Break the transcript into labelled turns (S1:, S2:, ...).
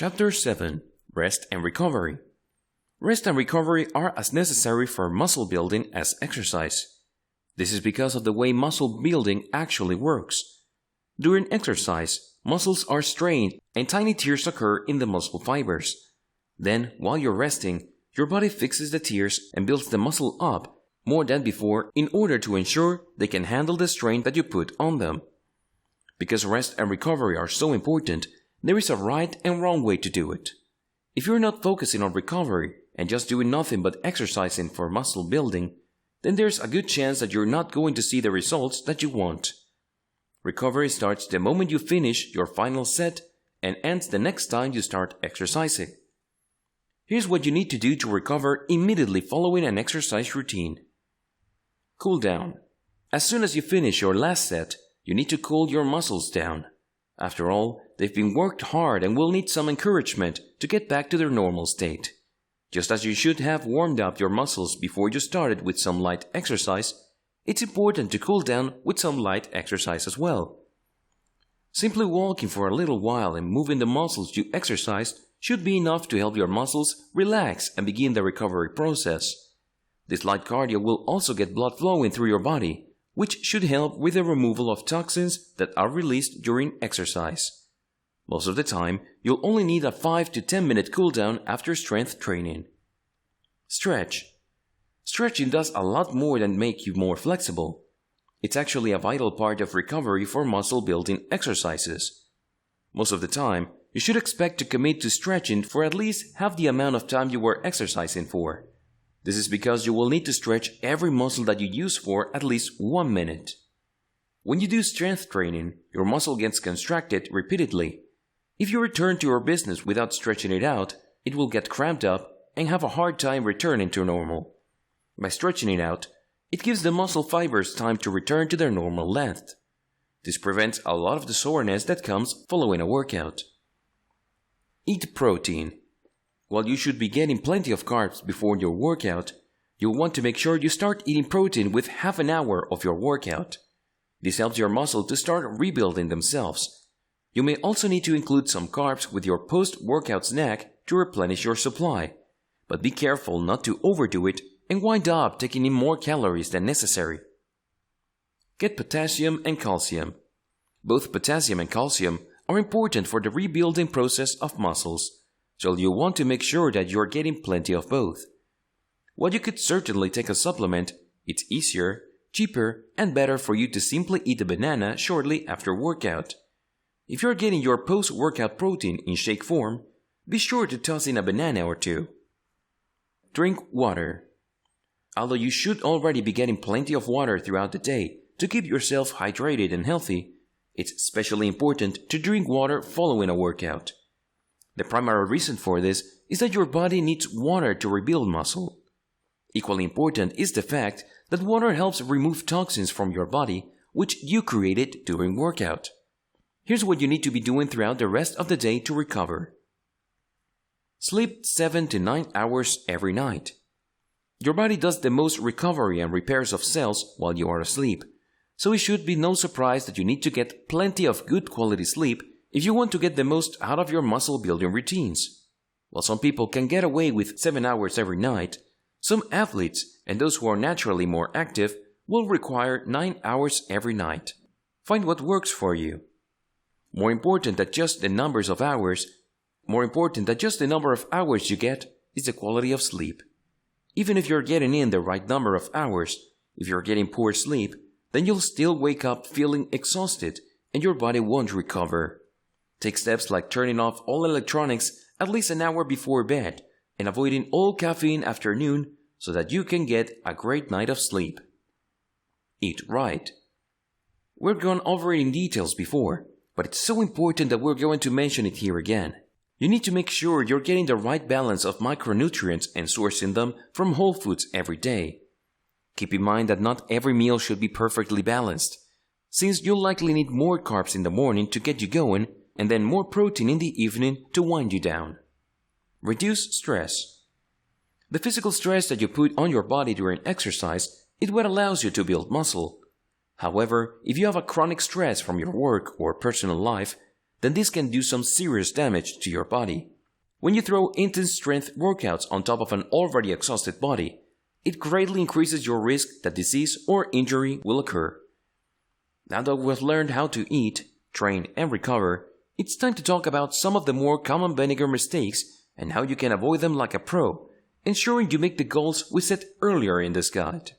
S1: Chapter 7. Rest and Recovery. Rest and recovery are as necessary for muscle building as exercise. This is because of the way muscle building actually works. During exercise, muscles are strained and tiny tears occur in the muscle fibers. Then, while you're resting, your body fixes the tears and builds the muscle up more than before in order to ensure they can handle the strain that you put on them. Because rest and recovery are so important, there is a right and wrong way to do it. If you're not focusing on recovery and just doing nothing but exercising for muscle building, then there's a good chance that you're not going to see the results that you want. Recovery starts the moment you finish your final set and ends the next time you start exercising. Here's what you need to do to recover immediately following an exercise routine. Cool down. As soon as you finish your last set, you need to cool your muscles down. After all, they've been worked hard and will need some encouragement to get back to their normal state. Just as you should have warmed up your muscles before you started with some light exercise, it's important to cool down with some light exercise as well. Simply walking for a little while and moving the muscles you exercised should be enough to help your muscles relax and begin the recovery process. This light cardio will also get blood flowing through your body, which should help with the removal of toxins that are released during exercise. Most of the time, you'll only need a 5 to 10 minute cool down after strength training. Stretch. Stretching does a lot more than make you more flexible. It's actually a vital part of recovery for muscle building exercises. Most of the time, you should expect to commit to stretching for at least half the amount of time you were exercising for. This is because you will need to stretch every muscle that you use for at least 1 minute. When you do strength training, your muscle gets contracted repeatedly. If you return to your business without stretching it out, it will get cramped up and have a hard time returning to normal. By stretching it out, it gives the muscle fibers time to return to their normal length. This prevents a lot of the soreness that comes following a workout. Eat protein. While you should be getting plenty of carbs before your workout, you'll want to make sure you start eating protein with half an hour of your workout. This helps your muscle to start rebuilding themselves. You may also need to include some carbs with your post-workout snack to replenish your supply, but be careful not to overdo it and wind up taking in more calories than necessary. Get potassium and calcium. Both potassium and calcium are important for the rebuilding process of muscles, so you'll want to make sure that you're getting plenty of both. While you could certainly take a supplement, it's easier, cheaper, and better for you to simply eat a banana shortly after workout. If you're getting your post-workout protein in shake form, be sure to toss in a banana or two. Drink water. Although you should already be getting plenty of water throughout the day to keep yourself hydrated and healthy, it's especially important to drink water following a workout. The primary reason for this is that your body needs water to rebuild muscle. Equally important is the fact that water helps remove toxins from your body, which you created during workout. Here's what you need to be doing throughout the rest of the day to recover. Sleep 7 to 9 hours every night. Your body does the most recovery and repairs of cells while you are asleep, so it should be no surprise that you need to get plenty of good quality sleep if you want to get the most out of your muscle building routines. While some people can get away with 7 hours every night, some athletes and those who are naturally more active will require 9 hours every night. Find what works for you. More important than just the number of hours you get is the quality of sleep. Even if you're getting in the right number of hours, if you're getting poor sleep, then you'll still wake up feeling exhausted and your body won't recover. Take steps like turning off all electronics at least an hour before bed and avoiding all caffeine after noon so that you can get a great night of sleep. Eat right. We've gone over it in details before, but it's so important that we're going to mention it here again. You need to make sure you're getting the right balance of micronutrients and sourcing them from whole foods every day. Keep in mind that not every meal should be perfectly balanced, since you'll likely need more carbs in the morning to get you going and then more protein in the evening to wind you down. Reduce stress. The physical stress that you put on your body during exercise is what allows you to build muscle. However, if you have a chronic stress from your work or personal life, then this can do some serious damage to your body. When you throw intense strength workouts on top of an already exhausted body, it greatly increases your risk that disease or injury will occur. Now that we've learned how to eat, train, and recover, it's time to talk about some of the more common beginner mistakes and how you can avoid them like a pro, ensuring you make the goals we set earlier in this guide.